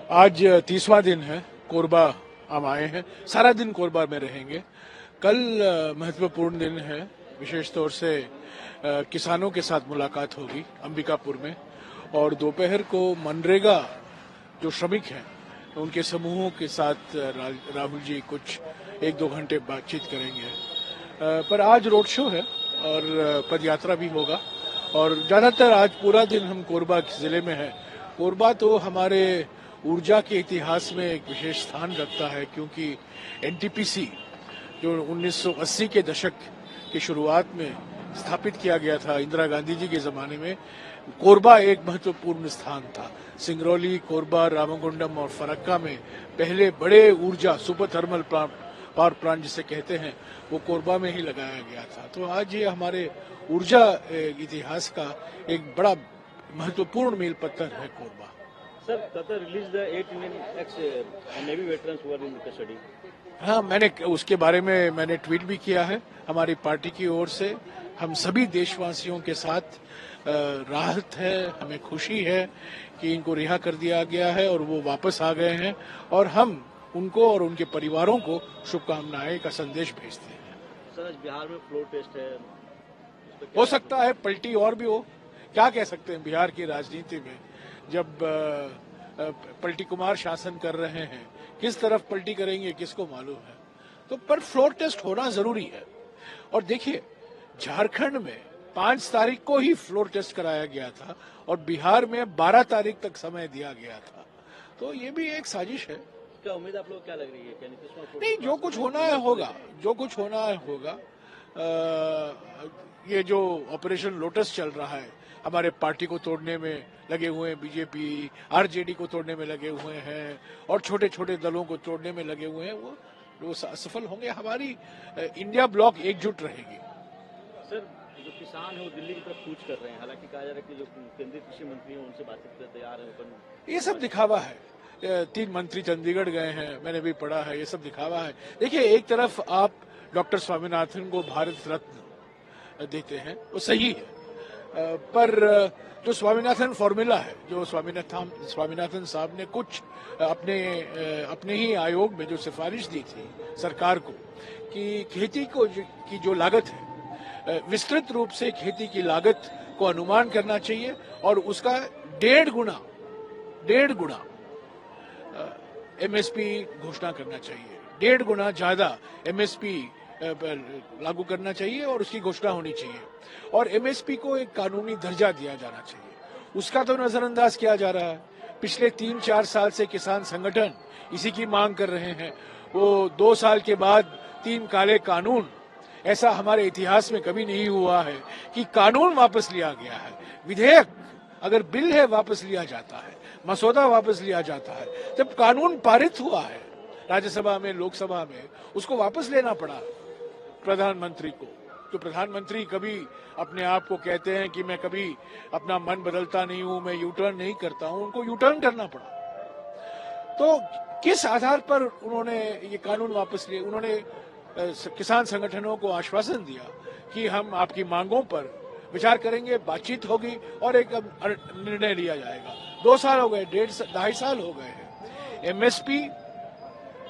आज 30वां दिन है, कोरबा हम आए हैं, सारा दिन कोरबा में रहेंगे। कल महत्वपूर्ण दिन है, विशेष तौर से किसानों के साथ मुलाकात होगी अंबिकापुर में, और दोपहर को मनरेगा जो श्रमिक हैं उनके समूहों के साथ राहुल जी कुछ 1-2 घंटे बातचीत करेंगे। पर आज रोड शो है और पदयात्रा भी होगा, और ज्यादातर आज पूरा दिन हम कोरबा जिले में हैं। कोरबा तो हमारे ऊर्जा के इतिहास में एक विशेष स्थान रखता है, क्योंकि एनटीपीसी जो 1980 के दशक की शुरुआत में स्थापित किया गया था इंदिरा गांधी जी के जमाने में, कोरबा एक महत्वपूर्ण स्थान था। सिंगरौली, कोरबा, रामगुंडम और फरक्का में पहले बड़े ऊर्जा सुपर थर्मल पावर प्लांट जिसे कहते हैं वो कोरबा में ही लगाया गया था। तो आज ये हमारे ऊर्जा इतिहास का एक बड़ा महत्वपूर्ण मील पत्थर है Korba. Sir, Qatar released the 8 Indian ex-Navy veterans who are in custody. हाँ, मैंने उसके बारे में मैंने ट्वीट भी किया है। हमारी पार्टी की ओर से हम सभी देशवासियों के साथ राहत है, हमें खुशी है कि इनको रिहा कर दिया गया है और वो वापस आ गए हैं, और हम उनको और उनके परिवारों को शुभकामनाएं का संदेश भेजते हैं। सर, बिहार में फ्लोर टेस्ट है, हो सकता है पलटी और भी हो, क्या कह सकते हैं। बिहार की राजनीति में जब पलटी कुमार शासन कर रहे हैं, किस तरफ पलटी करेंगे किसको मालूम है। तो पर फ्लोर टेस्ट होना जरूरी है। और देखिए, झारखंड में 5 तारीख को ही फ्लोर टेस्ट कराया गया था और बिहार में 12 तारीख तक समय दिया गया था। तो ये भी एक साजिश है। क्या उम्मीद आप लोग क्या लग रही है? नहीं, जो कुछ होना है होगा, जो कुछ होना है होगा। ये जो ऑपरेशन लोटस चल रहा है, हमारे पार्टी को तोड़ने में लगे हुए हैं, बीजेपी आरजेडी को तोड़ने में लगे हुए हैं और छोटे छोटे दलों को तोड़ने में लगे हुए हैं, वो सफल होंगे। हमारी इंडिया ब्लॉक एकजुट रहेगी। सर, जो किसान है वो दिल्ली की तरफ कूच कर रहे हैं, हालांकि कहा जा रहा है कि जो केंद्रीय कृषि मंत्री हैं उनसे बातचीत करने तैयार है। ये सब दिखावा है। 3 मंत्री चंडीगढ़ गए हैं, मैंने भी पढ़ा है, ये सब दिखावा है। देखिए, एक तरफ आप डॉक्टर स्वामीनाथन को भारत रत्न देते हैं, वो सही है, पर जो स्वामीनाथन फॉर्मूला है, जो स्वामीनाथन साहब ने कुछ अपने ही आयोग में जो सिफारिश दी थी सरकार को कि खेती की जो लागत है, विस्तृत रूप से खेती की लागत को अनुमान करना चाहिए और उसका 1.5 गुना एमएसपी घोषणा करना चाहिए। 1.5 गुना ज्यादा एमएसपी लागू करना चाहिए और उसकी घोषणा होनी चाहिए, और एमएसपी को एक कानूनी दर्जा दिया जाना चाहिए। उसका तो नजरअंदाज किया जा रहा है। पिछले 3-4 साल से किसान संगठन इसी की मांग कर रहे हैं। वो 2 साल के बाद 3 काले कानून, ऐसा हमारे इतिहास में कभी नहीं हुआ है कि कानून वापस लिया गया है। विधेयक अगर बिल है वापस लिया जाता है, मसौदा वापस लिया जाता है। जब कानून पारित हुआ है राज्यसभा में, लोकसभा में, उसको वापस लेना पड़ा प्रधानमंत्री को। तो प्रधानमंत्री कभी अपने आप को कहते हैं कि मैं कभी अपना मन बदलता नहीं हूं, मैं यू टर्न नहीं करता हूं, उनको यू टर्न करना पड़ा। तो किस आधार पर उन्होंने ये कानून वापस लिए? उन्होंने किसान संगठनों को आश्वासन दिया कि हम आपकी मांगों पर विचार करेंगे, बातचीत होगी और एक निर्णय लिया जाएगा। 2 साल हो गए, 2.5 साल हो गए हैं। एमएसपी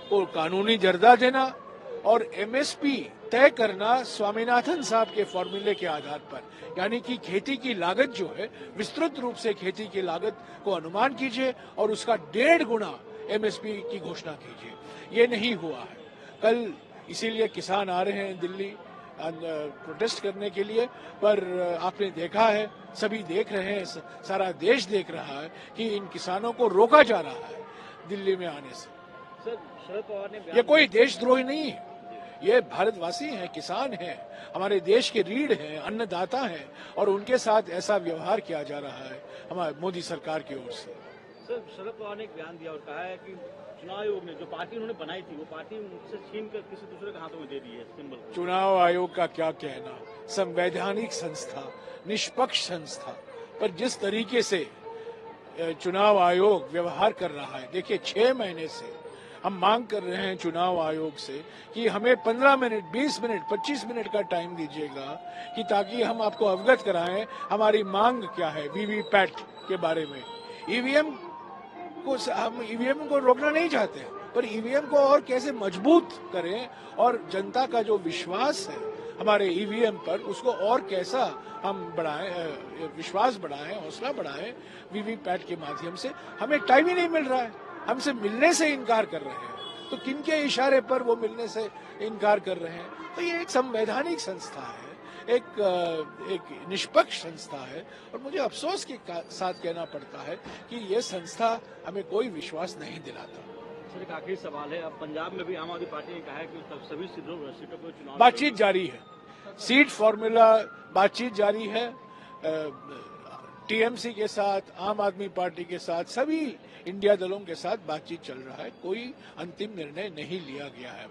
को कानूनी दर्जा देना और एमएसपी तय करना स्वामीनाथन साहब के फॉर्मूले के आधार पर, यानी कि खेती की लागत जो है, विस्तृत रूप से खेती की लागत को अनुमान कीजिए और उसका 1.5 गुना एमएसपी की घोषणा कीजिए। ये नहीं हुआ है। कल इसीलिए किसान आ रहे हैं दिल्ली प्रोटेस्ट करने के लिए, पर आपने देखा है, सभी देख रहे हैं, सारा देश देख रहा है कि इन किसानों को रोका जा रहा है दिल्ली में आने से। सर, शरद पवार ने ये कोई देशद्रोही नहीं है, ये भारतवासी हैं, किसान हैं, हमारे देश के रीढ़ हैं, अन्नदाता हैं, और उनके साथ ऐसा व्यवहार किया जा रहा है हमारे मोदी सरकार की ओर से। सर, शरद पवार ने एक बयान दिया और कहा है कि चुनाव आयोग ने जो पार्टी उन्होंने बनाई थी वो पार्टी उनसे छीन कर किसी दूसरे के हाथों में दे दी है सिंबल। चुनाव आयोग का क्या कहना, संवैधानिक संस्था, निष्पक्ष संस्था, पर जिस तरीके से चुनाव आयोग व्यवहार कर रहा है, देखिए 6 महीने से हम मांग कर रहे हैं चुनाव आयोग से कि हमें 15 मिनट, 20 मिनट, 25 मिनट का टाइम दीजिएगा कि ताकि हम आपको अवगत कराएं हमारी मांग क्या है वीवीपैट के बारे में। ईवीएम हम ईवीएम को रोकना नहीं चाहते, पर ईवीएम को और कैसे मजबूत करें और जनता का जो विश्वास है हमारे ईवीएम पर, उसको और कैसा हम बढ़ाएं, विश्वास बढ़ाएं, हौसला बढ़ाएं वीवीपैट के माध्यम से। हमें टाइम ही नहीं मिल रहा है, हमसे मिलने से इनकार कर रहे हैं, तो किनके इशारे पर वो मिलने से इनकार कर रहे हैं? तो ये एक संवैधानिक संस्था है, एक निष्पक्ष संस्था है, और मुझे अफसोस के साथ कहना पड़ता है कि ये संस्था हमें कोई विश्वास नहीं दिलाता। सर, एक आखिरी सवाल है, अब पंजाब में भी आम आदमी पार्टी ने कहा है कि सभी सीटों पर चुनाव बातचीत जारी है, सीट फॉर्मूला बातचीत जारी है, टीएमसी के साथ, आम आदमी पार्टी के साथ, सभी इंडिया दलों के साथ बातचीत चल रहा है, कोई अंतिम निर्णय नहीं लिया गया है।